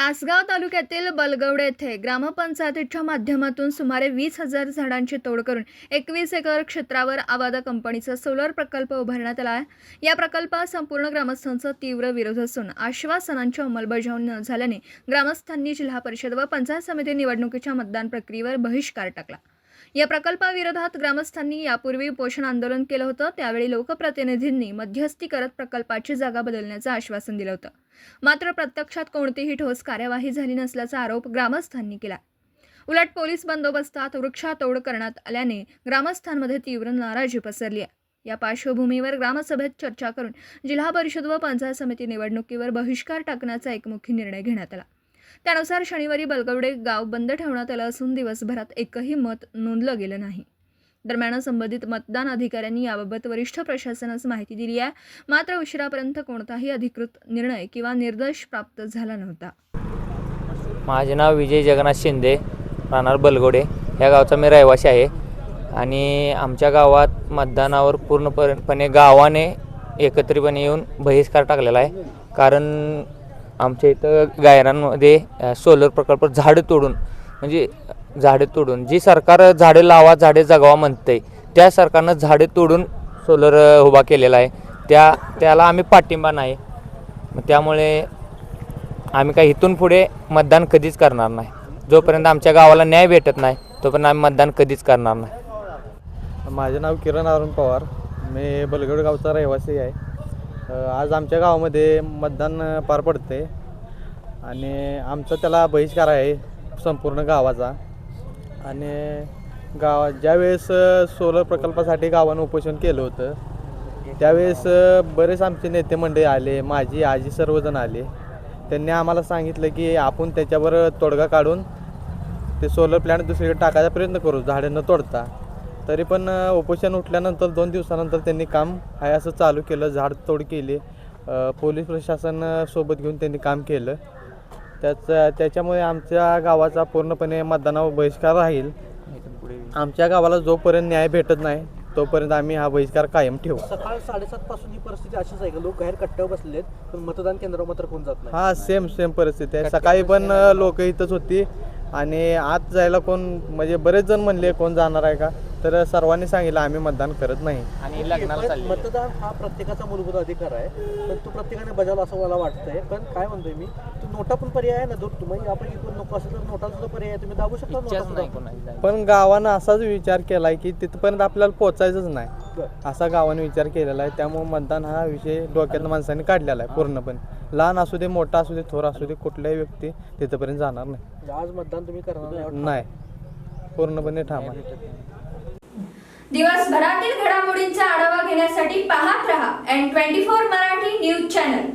तासगाव तालुक्यातील बलगवडे येथे ग्रामपंचायतीच्या माध्यमातून सुमारे 20,000 झाडांची तोड करून 21 एकर क्षेत्रावर आवादा कंपनीचा सोलर प्रकल्प उभारण्यात आला आहे। या प्रकल्पास संपूर्ण ग्रामस्थांचा तीव्र विरोध असून आश्वासनांची अंमलबजावणी न झाल्याने ग्रामस्थांनी जिल्हा परिषद व पंचायत समिती निवडणुकीच्या मतदान प्रक्रियेवर बहिष्कार टाकला। या प्रकल्पाविरोधात ग्रामस्थांनी यापूर्वी उपोषण आंदोलन केलं होतं। त्यावेळी लोकप्रतिनिधींनी मध्यस्थी करत प्रकल्पाची जागा बदलण्याचं आश्वासन दिलं होतं। मात्र प्रत्यक्षात कोणतीही ठोस कार्यवाही झाली नसल्याचा आरोप ग्रामस्थांनी केला। उलट पोलीस बंदोबस्तात वृक्षातोड करण्यात आल्याने ग्रामस्थांमध्ये तीव्र नाराजी पसरली आहे। या पार्श्वभूमीवर ग्रामसभेत चर्चा करून जिल्हा परिषद व पंचायत समिती निवडणुकीवर बहिष्कार टाकण्याचा एकमुखी निर्णय घेण्यात आला। त्यानुसार शनिवारी बलगवडे गाव बंद ठेवण्यात आलं असून दिवसभरात एकही मत नोंदलं गेलं नाही। दरम्यान संबंधित मतदान अधिकाऱ्यांनी याबाबत वरिष्ठ प्रशासनास माहिती दिली आहे। मात्र उशिरापर्यंत कोणताही अधिकृत निर्णय किंवा निर्देश प्राप्त झाला नव्हता। माझे नाव विजय जगन्नाथ शिंदे, राहणार बलगवडे या गावचा मी रहिवासी आहे आणि आमच्या गावात मतदानावर पूर्णपणे गावाने एकत्रितपणे येऊन बहिष्कार टाकलेला आहे। कारण आमच्या इथं गायरांमध्ये सोलर प्रकल्प झाडं तोडून जी सरकार झाडे लावा झाडे जगवा म्हणते त्या सरकारनं झाडे तोडून सोलर उभा केलेला आहे। त्याला आम्ही पाठिंबा नाही। त्यामुळे आम्ही काही इथून पुढे मतदान कधीच करणार नाही। जोपर्यंत आमच्या गावाला न्याय भेटत नाही तोपर्यंत आम्ही मतदान कधीच करणार नाही। माझे नाव किरण अरुण पवार, मी बलगवडे गावचा रहिवासी आहे। आज आमच्या गावामध्ये मतदान पार पडते आणि आमचा त्याला बहिष्कार आहे संपूर्ण गावाचा। आणि ज्यावेळेस सोलर प्रकल्पासाठी गावानं उपोषण केलं होतं त्यावेळेस बरेच आमचे नेते मंडळी आले, माझी आजी सर्वजण आले। त्यांनी आम्हाला सांगितलं की आपण त्याच्यावर तोडगा काढून ते सोलर प्लॅन्ट दुसरीकडे टाकायचा प्रयत्न करू झाडे न तोडता। तरी पण उपोषण उठल्यानंतर 2 दिवसानंतर त्यांनी काम आहे असं चालू केलं, झाड तोड केली। पोलीस प्रशासन सोबत घेऊन त्यांनी काम केलं। त्याच्यामुळे आमच्या गावाचा पूर्णपणे मतदानावर बहिष्कार राहील। आमच्या गावाला जोपर्यंत न्याय भेटत नाही तोपर्यंत आम्ही हा बहिष्कार कायम ठेवू। सकाळ 7:30 पासून ही परिस्थिती अशीच आहे का? लोक बाहेर कट्ट्यावर बसलेत पण मतदान केंद्रावर मात्र कोण जात नाही। हा सेम परिस्थिती आहे। सकाळी पण लोक इथंच होती आणि आत जायला कोण म्हणजे बरेच जण म्हणले कोण जाणार आहे का, तर सर्वांनी सांगितलं आम्ही मतदान करत नाही। आणि लग्नाला मतदान हा प्रत्येकाचा मूलभूत अधिकार आहे, पण तो प्रत्येकाने बजावला असं मला वाटतंय। पण काय म्हणतोय मी, तो नोटा पण पर्याय आहे ना। जर तुम्ही आपण कोण नको असेल तर नोटा सुद्धा पर्याय आहे, तुम्ही दाबू शकता नोटा। पण गावानं असाच विचार केलाय की तिथपर्यंत आपल्याला पोहोचायचंच नाही असा गावाने विचार केलेला आहे। त्यामुळे मतदान हा विषय डोक्यात माणसांनी काढलेला आहे पूर्णपणे। लहान असू दे, मोठा असू दे, थोर असू दे, कुठल्याही व्यक्ती तिथपर्यंत जाणार नाही। आज मतदान तुम्ही करणार नाही, पूर्णपणे ठाम आहे। दिवसभरातील घडामोडींचा आढावा घेण्यासाठी पाहत रहा N24 मराठी न्यूज चॅनल।